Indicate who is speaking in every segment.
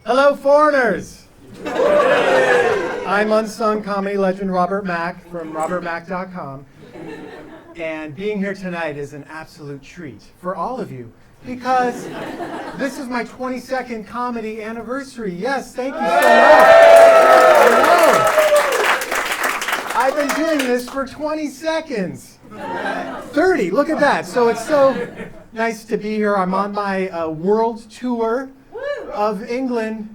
Speaker 1: Hello, foreigners! I'm unsung comedy legend Robert Mack from robertmack.com. And being here tonight is an absolute treat for all of you because this is my 22nd comedy anniversary. Yes, thank you so much. I know. I've been doing this for 20 seconds. 30, look at that. So it's so nice to be here. I'm on my world tour of England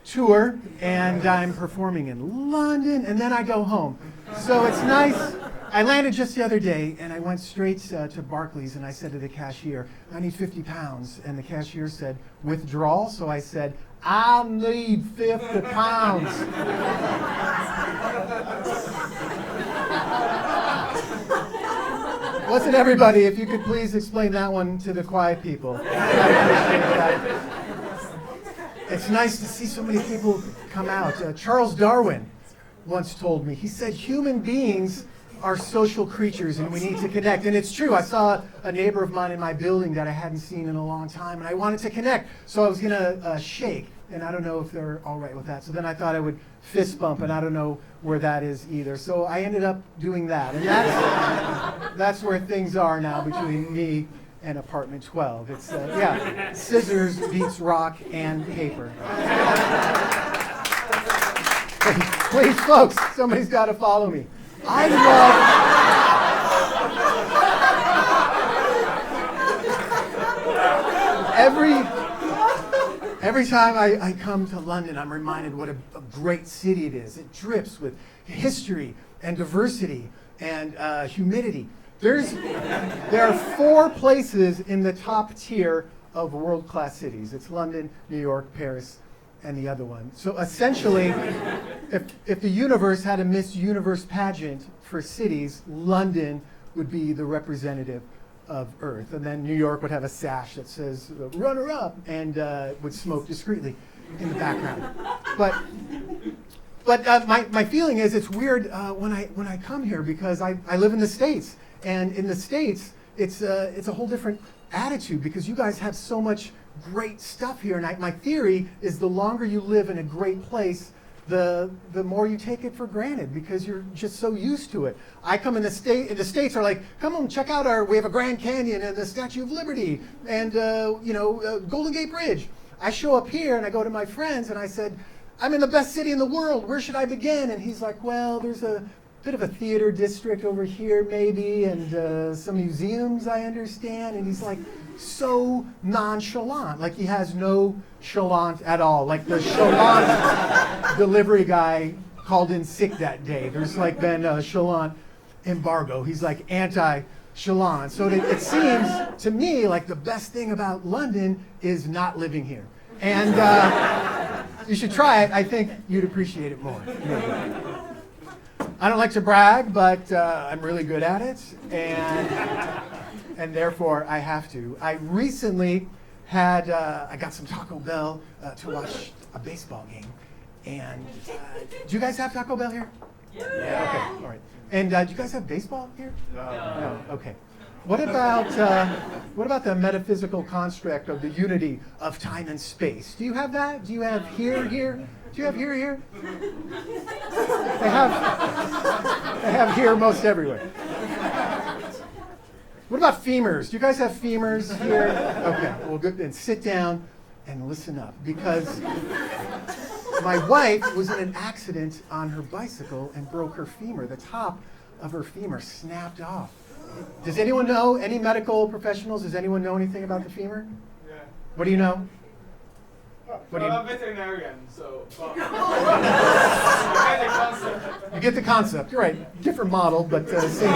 Speaker 1: tour, and I'm performing in London, and then I go home. So it's nice. I landed just the other day, and I went straight to Barclays, and I said to the cashier, I need 50 pounds. And the cashier said, withdrawal? So I said, I need 50 pounds. Listen, everybody, if you could please explain that one to the quiet people. I appreciate that. It's nice to see so many people come out. Charles Darwin once told me, he said, human beings are social creatures and we need to connect. And it's true. I saw a neighbor of mine in my building that I hadn't seen in a long time, and I wanted to connect. So I was going to shake, and I don't know if they're all right with that. So then I thought I would fist bump, and I don't know where that is either. So I ended up doing that. And that's where things are now between me and apartment 12. It's, scissors beats rock and paper. Please, folks, somebody's got to follow me. I love every time I come to London, I'm reminded what a great city it is. It drips with history and diversity and humidity. There are 4 places in the top tier of world-class cities. It's London, New York, Paris, and the other one. So essentially, if the universe had a Miss Universe pageant for cities, London would be the representative of Earth. And then New York would have a sash that says, runner-up, and would smoke discreetly in the background. But my feeling is it's weird when I come here because I live in the States. And in the States, it's a whole different attitude because you guys have so much great stuff here. And my theory is the longer you live in a great place, the more you take it for granted because you're just so used to it. I come in the States are like, come on, check out we have a Grand Canyon and the Statue of Liberty and Golden Gate Bridge. I show up here and I go to my friends and I said, I'm in the best city in the world. Where should I begin? And he's like, well, there's a bit of a theater district over here maybe and some museums I understand. And he's like so nonchalant, like he has no chalant at all. Like the chalant delivery guy called in sick that day. There's like been a chalant embargo. He's like anti-chalant. So it seems to me like the best thing about London is not living here. And you should try it. I think you'd appreciate it more. I don't like to brag, but I'm really good at it, and therefore I have to. I recently I got some Taco Bell to watch a baseball game, and do you guys have Taco Bell here? Yeah. Okay, all right. And do you guys have baseball here? No. Okay. What about the metaphysical construct of the unity of time and space? Do you have that? Do you have here? Do you have here? They have here most everywhere. What about femurs? Do you guys have femurs here? Okay, well, good. Then sit down and listen up, because my wife was in an accident on her bicycle and broke her femur. The top of her femur snapped off. Does anyone know, any medical professionals, does anyone know anything about the femur?
Speaker 2: Yeah.
Speaker 1: What do you know?
Speaker 2: I'm a veterinarian, so you get the concept.
Speaker 1: You get the concept. You're right. Different model, but same.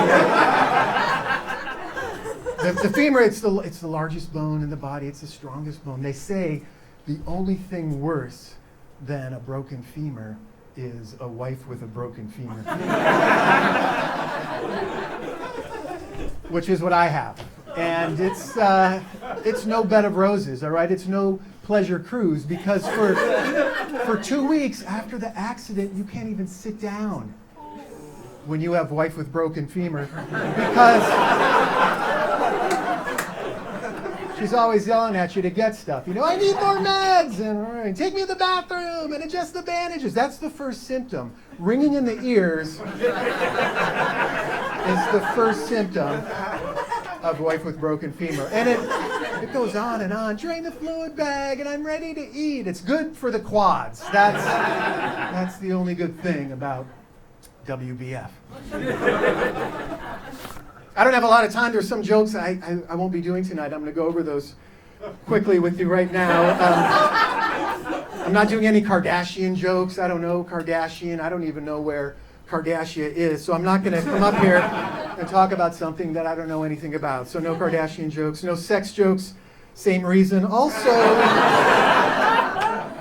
Speaker 1: The femur, it's the largest bone in the body. It's the strongest bone. They say the only thing worse than a broken femur is a wife with a broken femur. Which is what I have. And it's no bed of roses, all right? It's no pleasure cruise, because for 2 weeks after the accident, you can't even sit down when you have wife with broken femur, because She's always yelling at you to get stuff. You know, I need more meds, and all right, take me to the bathroom, and adjust the bandages. That's the first symptom. Ringing in the ears is the first symptom of wife with broken femur. And it goes on and on. Drain the fluid bag, and I'm ready to eat. It's good for the quads. That's the only good thing about WBF. I don't have a lot of time. There's some jokes I won't be doing tonight. I'm going to go over those quickly with you right now. I'm not doing any Kardashian jokes. I don't know Kardashian. I don't even know where Kardashian is. So I'm not going to come up here and talk about something that I don't know anything about. So no Kardashian jokes, no sex jokes. Same reason. Also,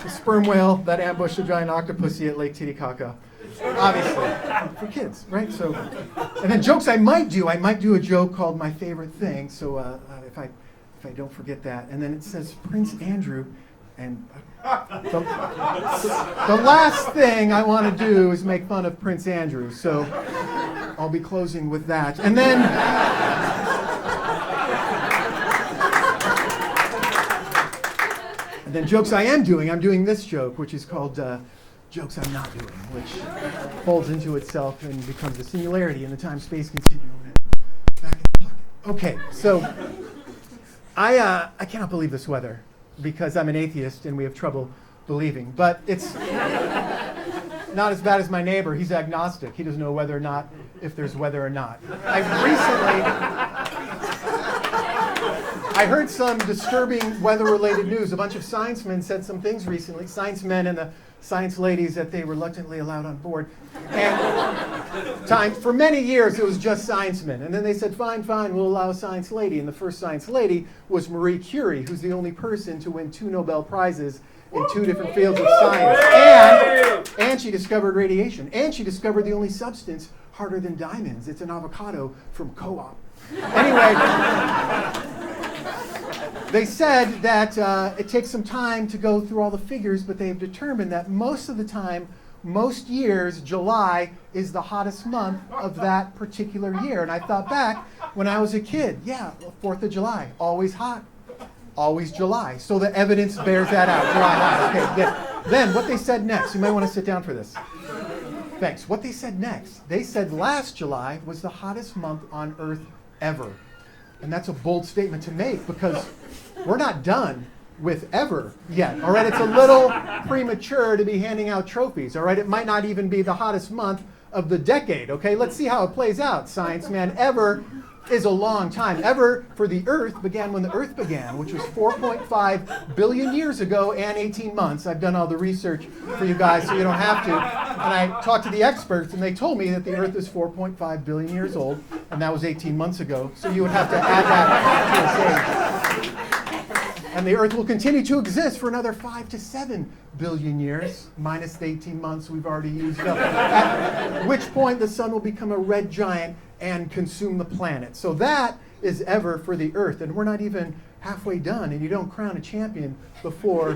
Speaker 1: the sperm whale that ambushed a giant octopussy at Lake Titicaca. Obviously, for kids, right? So, and then jokes I might do a joke called My Favorite Thing. So if I don't forget that. And then it says Prince Andrew, and the last thing I want to do is make fun of Prince Andrew. So I'll be closing with that. And then jokes I am doing. I'm doing this joke, which is called jokes I'm not doing, which folds into itself and becomes a singularity in the time-space continuum. Back in the pocket. Okay, so I cannot believe this weather because I'm an atheist and we have trouble believing. But it's not as bad as my neighbor. He's agnostic. He doesn't know whether or not, if there's weather or not. I heard some disturbing weather-related news. A bunch of science men said some things recently. Science men and the science ladies that they reluctantly allowed on board. And for many years, it was just science men. And then they said, fine, we'll allow a science lady. And the first science lady was Marie Curie, who's the only person to win 2 Nobel Prizes in 2 different fields of science. And she discovered radiation. And she discovered the only substance harder than diamonds. It's an avocado from Co-op. Anyway, they said that it takes some time to go through all the figures, but they have determined that most of the time, most years, July is the hottest month of that particular year. And I thought back when I was a kid, 4th of July, always hot, always July. So the evidence bears that out, July hot. Okay, then what they said next, you might want to sit down for this. Thanks. What they said next, they said last July was the hottest month on Earth ever. And that's a bold statement to make because we're not done with ever yet. All right, it's a little premature to be handing out trophies. All right, it might not even be the hottest month of the decade. Okay, let's see how it plays out, science man. Ever is a long time. Ever for the Earth began when the Earth began, which was 4.5 billion years ago and 18 months. I've done all the research for you guys so you don't have to. And I talked to the experts and they told me that the Earth is 4.5 billion years old, and that was 18 months ago. So you would have to add that to its age. And the Earth will continue to exist for another 5 to 7 billion years, minus the 18 months we've already used up. At which point the sun will become a red giant and consume the planet. So that is ever for the Earth. And we're not even halfway done, and you don't crown a champion before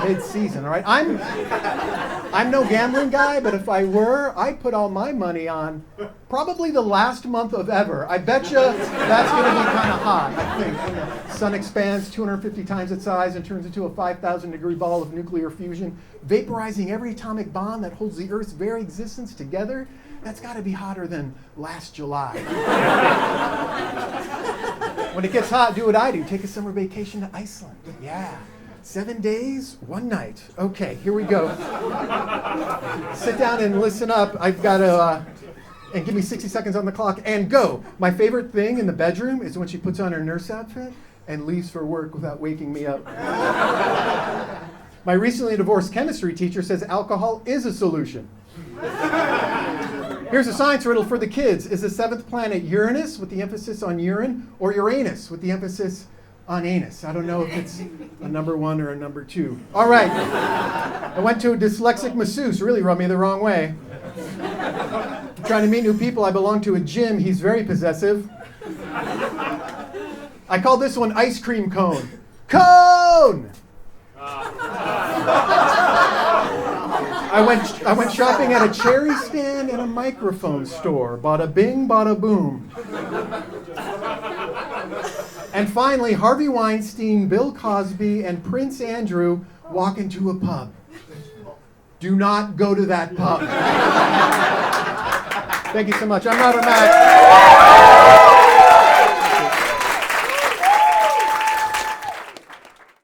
Speaker 1: mid-season, all right? I'm no gambling guy, but if I were, I'd put all my money on probably the last month of ever. I bet you that's going to be kind of hot, I think. When the sun expands 250 times its size and turns into a 5,000-degree ball of nuclear fusion, vaporizing every atomic bond that holds the Earth's very existence together. That's got to be hotter than last July. When it gets hot, do what I do. Take a summer vacation to Iceland. Yeah. 7 days, 1 night. Okay, here we go. Sit down and listen up. I've got to, and give me 60 seconds on the clock and go. My favorite thing in the bedroom is when she puts on her nurse outfit and leaves for work without waking me up. My recently divorced chemistry teacher says alcohol is a solution. Here's a science riddle for the kids. Is the 7th planet Uranus with the emphasis on urine or Uranus with the emphasis on anus? I don't know if it's a number 1 or a number 2. All right. I went to a dyslexic masseuse. Really rubbed me the wrong way. I'm trying to meet new people. I belong to a gym. He's very possessive. I call this one ice cream cone. Cone! I went shopping at a cherry stand and a microphone store. Bada bing, bada boom. And finally, Harvey Weinstein, Bill Cosby, and Prince Andrew walk into a pub. Do not go to that pub. Thank you so much. I'm Robert Mack.